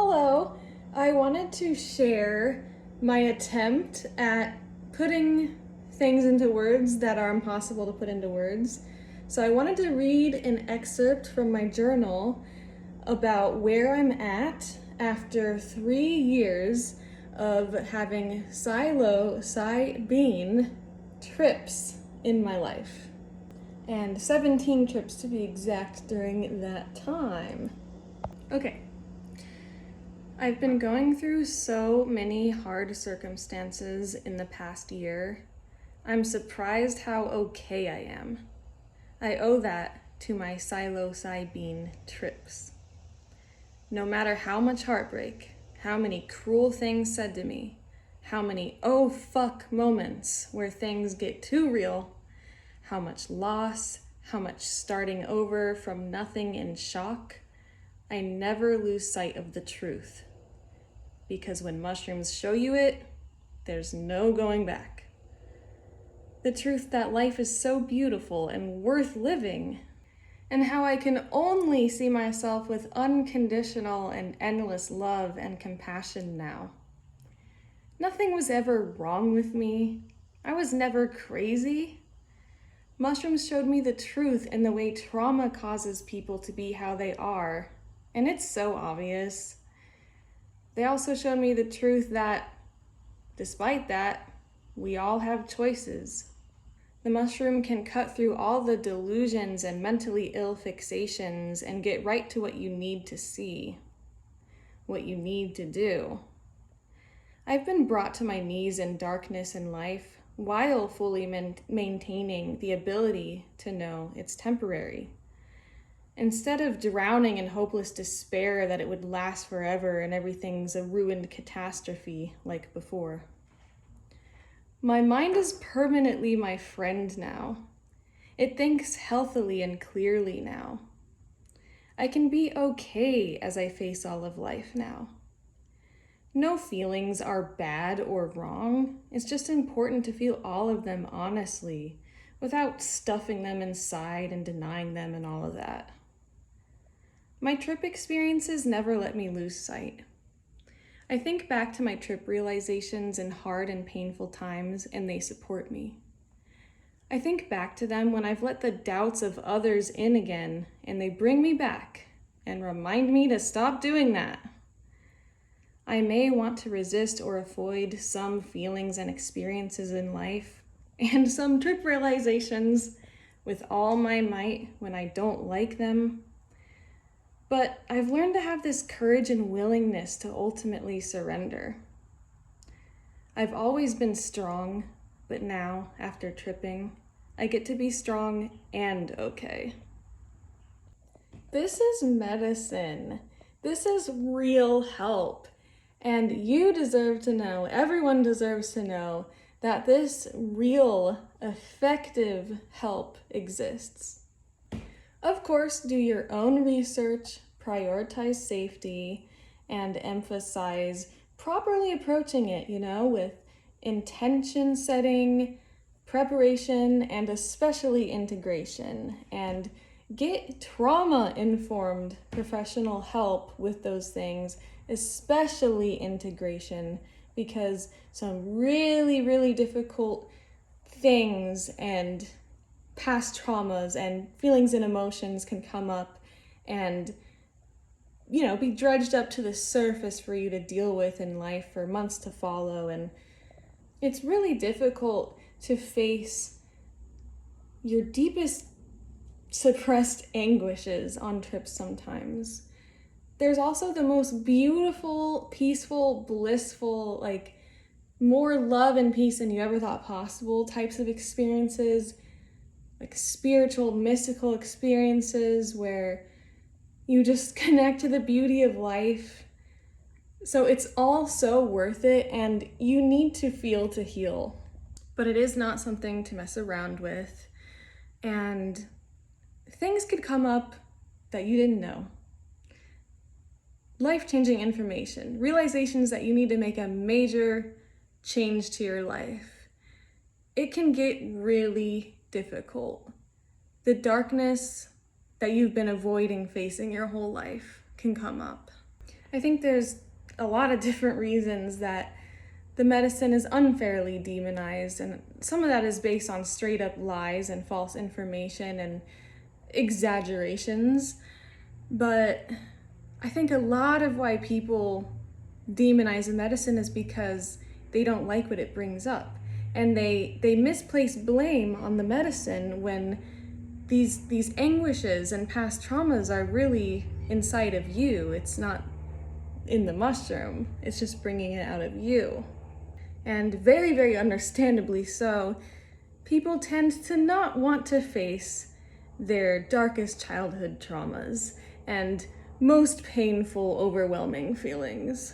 Hello, I wanted to share my attempt at putting things into words that are impossible to put into words. So I wanted to read an excerpt from my journal about where I'm at after 3 years of having psilocybin trips in my life. And 17 trips to be exact during that time. Okay. I've been going through so many hard circumstances in the past year. I'm surprised how okay I am. I owe that to my psilocybin trips. No matter how much heartbreak, how many cruel things said to me, how many oh fuck moments where things get too real, how much loss, how much starting over from nothing in shock, I never lose sight of the truth. Because when mushrooms show you it, there's no going back. The truth that life is so beautiful and worth living, and how I can only see myself with unconditional and endless love and compassion now. Nothing was ever wrong with me. I was never crazy. Mushrooms showed me the truth in the way trauma causes people to be how they are, and it's so obvious. They also showed me the truth that, despite that, we all have choices. The mushroom can cut through all the delusions and mentally ill fixations and get right to what you need to see, what you need to do. I've been brought to my knees in darkness in life while fully maintaining the ability to know it's temporary. Instead of drowning in hopeless despair that it would last forever and everything's a ruined catastrophe like before. My mind is permanently my friend now. It thinks healthily and clearly now. I can be okay as I face all of life now. No feelings are bad or wrong. It's just important to feel all of them honestly, without stuffing them inside and denying them and all of that. My trip experiences never let me lose sight. I think back to my trip realizations in hard and painful times, and they support me. I think back to them when I've let the doubts of others in again, and they bring me back and remind me to stop doing that. I may want to resist or avoid some feelings and experiences in life, and some trip realizations with all my might when I don't like them. But I've learned to have this courage and willingness to ultimately surrender. I've always been strong, but now, after tripping, I get to be strong and okay. This is medicine. This is real help. And you deserve to know, everyone deserves to know, that this real, effective help exists. Of course, do your own research, prioritize safety, and emphasize properly approaching it, with intention setting, preparation, and especially integration. And get trauma-informed professional help with those things, especially integration, because some really, really difficult things and past traumas and feelings and emotions can come up and, be dredged up to the surface for you to deal with in life for months to follow. And it's really difficult to face your deepest suppressed anguishes on trips sometimes. There's also the most beautiful, peaceful, blissful, more love and peace than you ever thought possible types of experiences, spiritual, mystical experiences where you just connect to the beauty of life. So it's all so worth it, and you need to feel to heal. But it is not something to mess around with, and things could come up that you didn't know. Life-changing information, realizations that you need to make a major change to your life. It can get really difficult. The darkness that you've been avoiding facing your whole life can come up. I think there's a lot of different reasons that the medicine is unfairly demonized, and some of that is based on straight up lies and false information and exaggerations. But I think a lot of why people demonize the medicine is because they don't like what it brings up. And they misplace blame on the medicine when these anguishes and past traumas are really inside of you. It's not in the mushroom, it's just bringing it out of you. And very, very understandably so, people tend to not want to face their darkest childhood traumas and most painful, overwhelming feelings.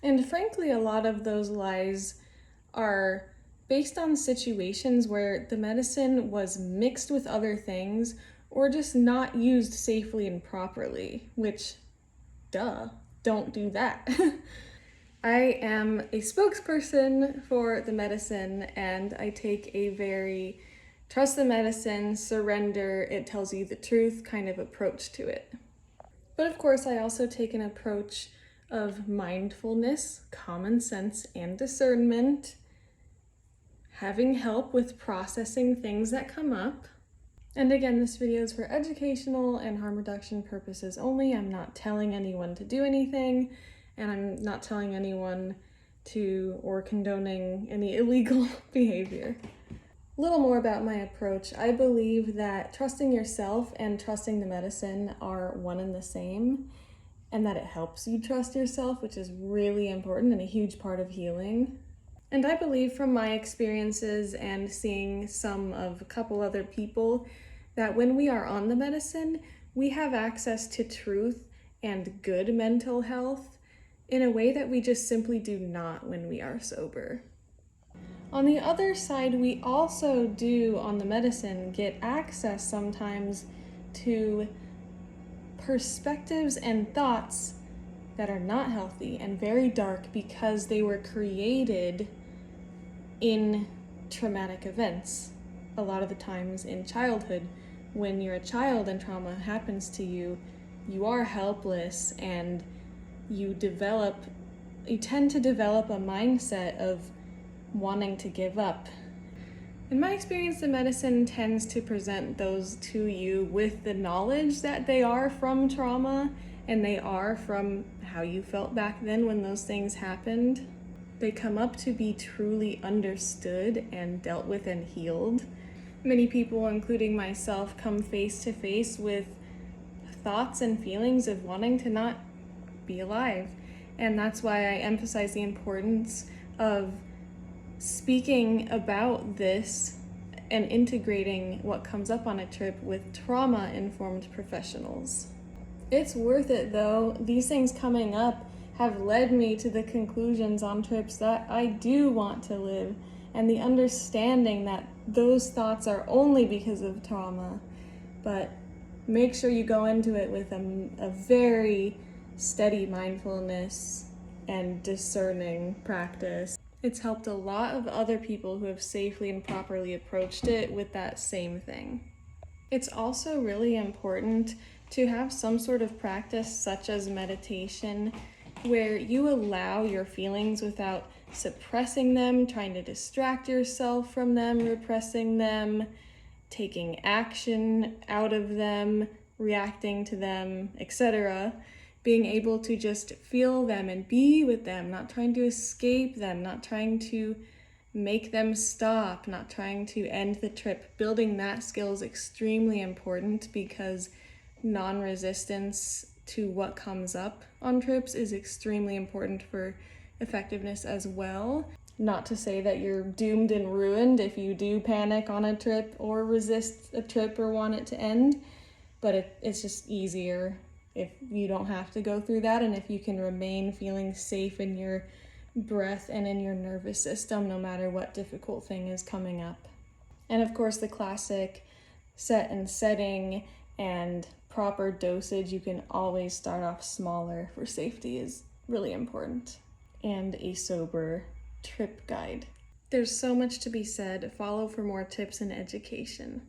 And frankly, a lot of those lies are based on situations where the medicine was mixed with other things or just not used safely and properly, which, don't do that. I am a spokesperson for the medicine, and I take a very trust the medicine, surrender, it tells you the truth kind of approach to it. But of course, I also take an approach of mindfulness, common sense, and discernment, having help with processing things that come up. And again, this video is for educational and harm reduction purposes only. I'm not telling anyone to do anything, and I'm not telling anyone to or condoning any illegal behavior. A little more about my approach. I believe that trusting yourself and trusting the medicine are one and the same, and that it helps you trust yourself, which is really important and a huge part of healing. And I believe from my experiences and seeing some of a couple other people that when we are on the medicine, we have access to truth and good mental health in a way that we just simply do not when we are sober. On the other side, we also do on the medicine get access sometimes to perspectives and thoughts that are not healthy and very dark because they were created in traumatic events. A lot of the times in childhood, when you're a child and trauma happens to you, you are helpless and you tend to develop a mindset of wanting to give up. In my experience, the medicine tends to present those to you with the knowledge that they are from trauma and they are from how you felt back then when those things happened. They come up to be truly understood and dealt with and healed. Many people, including myself, come face to face with thoughts and feelings of wanting to not be alive. And that's why I emphasize the importance of speaking about this and integrating what comes up on a trip with trauma-informed professionals. It's worth it though. These things coming up have led me to the conclusions on trips that I do want to live, and the understanding that those thoughts are only because of trauma. But make sure you go into it with a very steady mindfulness and discerning practice. It's helped a lot of other people who have safely and properly approached it with that same thing. It's also really important to have some sort of practice such as meditation where you allow your feelings without suppressing them, trying to distract yourself from them, repressing them, taking action out of them, reacting to them, etc. Being able to just feel them and be with them, not trying to escape them, not trying to make them stop, not trying to end the trip. Building that skill is extremely important because non-resistance to what comes up on trips is extremely important for effectiveness as well. Not to say that you're doomed and ruined if you do panic on a trip or resist a trip or want it to end, but it's just easier if you don't have to go through that and if you can remain feeling safe in your breath and in your nervous system no matter what difficult thing is coming up. And of course the classic set and setting and proper dosage, you can always start off smaller for safety is really important. And a sober trip guide. There's so much to be said. Follow for more tips and education.